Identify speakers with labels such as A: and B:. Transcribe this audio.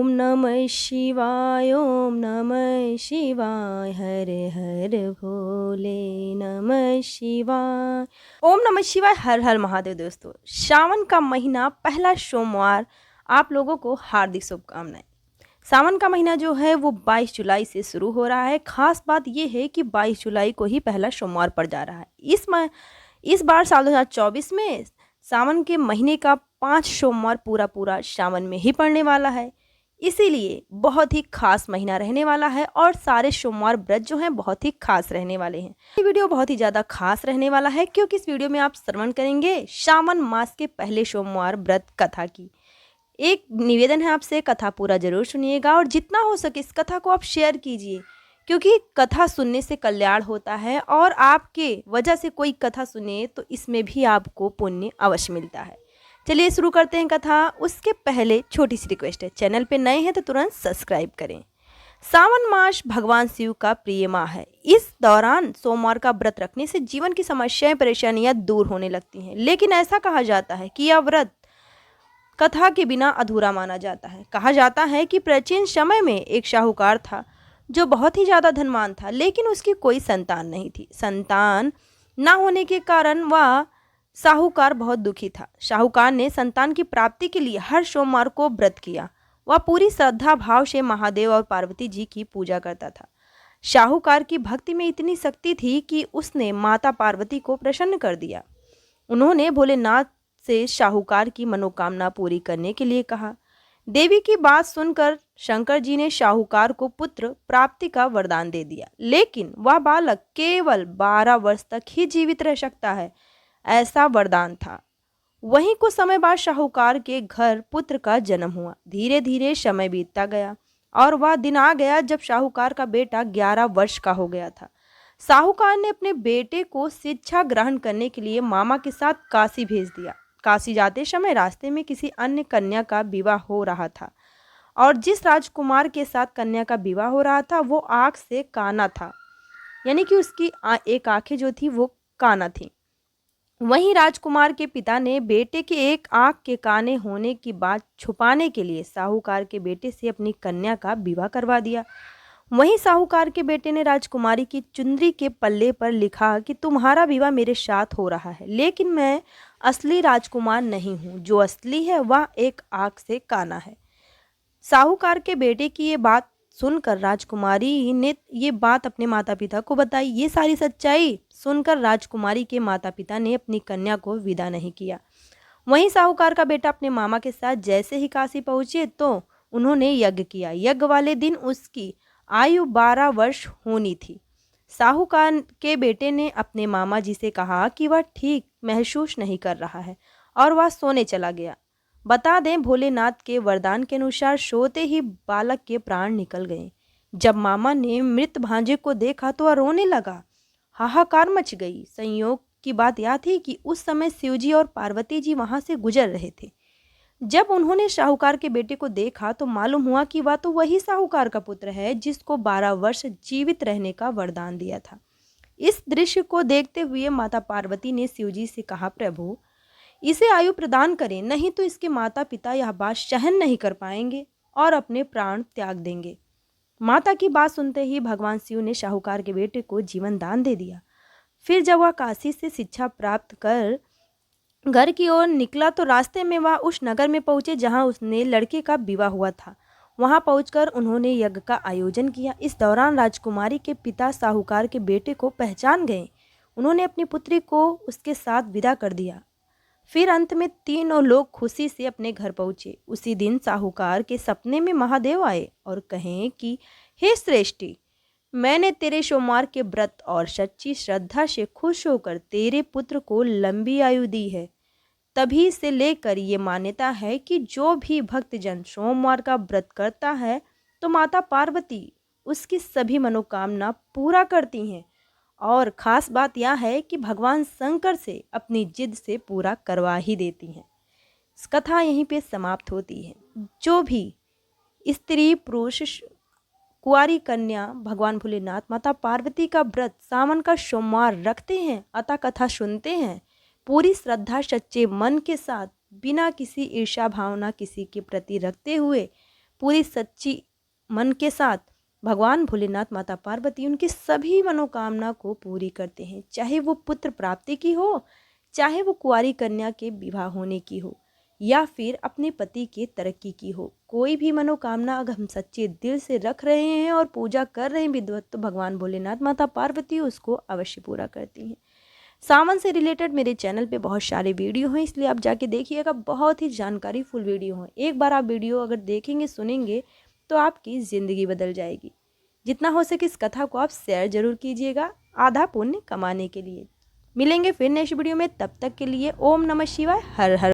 A: ओम नमः शिवाय, ओम नमः शिवाय, हर हर भोले नमः शिवाय। ओम नमः शिवाय, हर हर महादेव। दोस्तों, सावन का महीना पहला सोमवार, आप लोगों को हार्दिक शुभकामनाएं। सावन का महीना जो है वो 22 जुलाई से शुरू हो रहा है। खास बात ये है कि 22 जुलाई को ही पहला सोमवार पड़ जा रहा है। इस बार साल 2024 में सावन के महीने का 5 सोमवार पूरा सावन में ही पड़ने वाला है। इसीलिए बहुत ही खास महीना रहने वाला है और सारे सोमवार व्रत जो हैं बहुत ही खास रहने वाले हैं। ये वीडियो बहुत ही ज़्यादा खास रहने वाला है क्योंकि इस वीडियो में आप श्रवण करेंगे सावन मास के पहले सोमवार व्रत कथा की। एक निवेदन है आपसे, कथा पूरा जरूर सुनिएगा और जितना हो सके इस कथा को आप शेयर कीजिए क्योंकि कथा सुनने से कल्याण होता है और आपके वजह से कोई कथा सुने तो इसमें भी आपको पुण्य अवश्य मिलता है। चलिए शुरू करते हैं कथा। उसके पहले छोटी सी रिक्वेस्ट है, चैनल पे नए हैं तो तुरंत सब्सक्राइब करें। सावन मास भगवान शिव का प्रिय माह है। इस दौरान सोमवार का व्रत रखने से जीवन की समस्याएं परेशानियां दूर होने लगती हैं। लेकिन ऐसा कहा जाता है कि यह व्रत कथा के बिना अधूरा माना जाता है। कहा जाता है कि प्राचीन समय में एक शाहूकार था जो बहुत ही ज़्यादा धनवान था, लेकिन उसकी कोई संतान नहीं थी। संतान ना होने के कारण वह साहूकार बहुत दुखी था। शाहूकार ने संतान की प्राप्ति के लिए हर सोमवार को व्रत किया। वह पूरी श्रद्धा भाव से महादेव और पार्वती जी की पूजा करता था। शाहूकार की भक्ति में इतनी शक्ति थी कि उसने माता पार्वती को प्रसन्न कर दिया। उन्होंने भोलेनाथ से शाहूकार की मनोकामना पूरी करने के लिए कहा। देवी की बात सुनकर शंकर जी ने शाहूकार को पुत्र प्राप्ति का वरदान दे दिया, लेकिन वह बालक केवल 12 वर्ष तक ही जीवित रह सकता है, ऐसा वरदान था। वहीं कुछ समय बाद शाहूकार के घर पुत्र का जन्म हुआ। धीरे धीरे समय बीतता गया और वह दिन आ गया जब शाहूकार का बेटा 11 वर्ष का हो गया था। साहूकार ने अपने बेटे को शिक्षा ग्रहण करने के लिए मामा के साथ काशी भेज दिया। काशी जाते समय रास्ते में किसी अन्य कन्या का विवाह हो रहा था और जिस राजकुमार के साथ कन्या का विवाह हो रहा था वो आँख से काना था, यानी कि उसकी एक आंखें जो थी वो काना थी। वहीं राजकुमार के पिता ने बेटे के एक आंख के काने होने की बात छुपाने के लिए साहूकार के बेटे से अपनी कन्या का विवाह करवा दिया। वहीं साहूकार के बेटे ने राजकुमारी की चुंदरी के पल्ले पर लिखा कि तुम्हारा विवाह मेरे साथ हो रहा है, लेकिन मैं असली राजकुमार नहीं हूँ। जो असली है वह एक आंख से काना है। साहूकार के बेटे की ये बात सुनकर राजकुमारी ने ये बात अपने माता पिता को बताई। ये सारी सच्चाई सुनकर राजकुमारी के माता पिता ने अपनी कन्या को विदा नहीं किया। वहीं साहूकार का बेटा अपने मामा के साथ जैसे ही काशी पहुंचे तो उन्होंने यज्ञ किया। यज्ञ वाले दिन उसकी आयु 12 वर्ष होनी थी। साहूकार के बेटे ने अपने मामा जी से कहा कि वह ठीक महसूस नहीं कर रहा है और वह सोने चला गया। बता दें, भोलेनाथ के वरदान के अनुसार सोते ही बालक के प्राण निकल गए। जब मामा ने मृत भांजे को देखा तो वह रोने लगा। हाहाकार मच गई। संयोग की बात यह थी कि उस समय शिवजी और पार्वती जी वहां से गुजर रहे थे। जब उन्होंने शाहूकार के बेटे को देखा तो मालूम हुआ कि वह तो वही साहूकार का पुत्र है जिसको 12 वर्ष जीवित रहने का वरदान दिया था। इस दृश्य को देखते हुए माता पार्वती ने शिवजी से कहा, प्रभु इसे आयु प्रदान करें, नहीं तो इसके माता पिता यह बात सहन नहीं कर पाएंगे और अपने प्राण त्याग देंगे। माता की बात सुनते ही भगवान शिव ने शाहूकार के बेटे को जीवन दान दे दिया। फिर जब वह काशी से शिक्षा प्राप्त कर घर की ओर निकला तो रास्ते में वह उस नगर में पहुंचे जहां उसने लड़के का विवाह हुआ था। वहां पहुंचकर उन्होंने यज्ञ का आयोजन किया। इस दौरान राजकुमारी के पिता साहूकार के बेटे को पहचान गए। उन्होंने अपनी पुत्री को उसके साथ विदा कर दिया। फिर अंत में तीनों लोग खुशी से अपने घर पहुंचे। उसी दिन साहूकार के सपने में महादेव आए और कहें कि हे श्रेष्ठी, मैंने तेरे सोमवार के व्रत और सच्ची श्रद्धा से खुश होकर तेरे पुत्र को लंबी आयु दी है। तभी से लेकर ये मान्यता है कि जो भी भक्तजन सोमवार का व्रत करता है तो माता पार्वती उसकी सभी मनोकामना पूरा करती हैं। और ख़ास बात यह है कि भगवान शंकर से अपनी जिद से पूरा करवा ही देती हैं। इस कथा यहीं पे समाप्त होती है। जो भी स्त्री पुरुष कुंवारी कन्या भगवान भोलेनाथ माता पार्वती का व्रत सावन का सोमवार रखते हैं, अतः कथा सुनते हैं, पूरी श्रद्धा सच्चे मन के साथ बिना किसी ईर्ष्या भावना किसी के प्रति रखते हुए पूरी सच्ची मन के साथ भगवान भोलेनाथ, माता पार्वती उनकी सभी मनोकामना को पूरी करते हैं, चाहे वो पुत्र प्राप्ति की हो, चाहे वो कुंवारी कन्या के विवाह होने की हो, या फिर अपने पति के तरक्की की हो। कोई भी मनोकामना अगर हम सच्चे दिल से रख रहे हैं और पूजा कर रहे हैं विधिवत, तो भगवान भोलेनाथ, माता पार्वती उसको अवश्य पूरा करती हैं। सावन से रिलेटेड मेरे चैनल पे बहुत सारे वीडियो हैं, इसलिए आप जाके देखिएगा, बहुत ही जानकारी फुल वीडियो हैं। एक बार आप वीडियो अगर देखेंगे, सुनेंगे, तो आपकी ज़िंदगी बदल जाएगी। जितना हो सके इस कथा को आप शेयर जरूर कीजिएगा, आधा पुण्य कमाने के लिए। मिलेंगे फिर नेक्स्ट वीडियो में, तब तक के लिए ओम नमः शिवाय, हर हर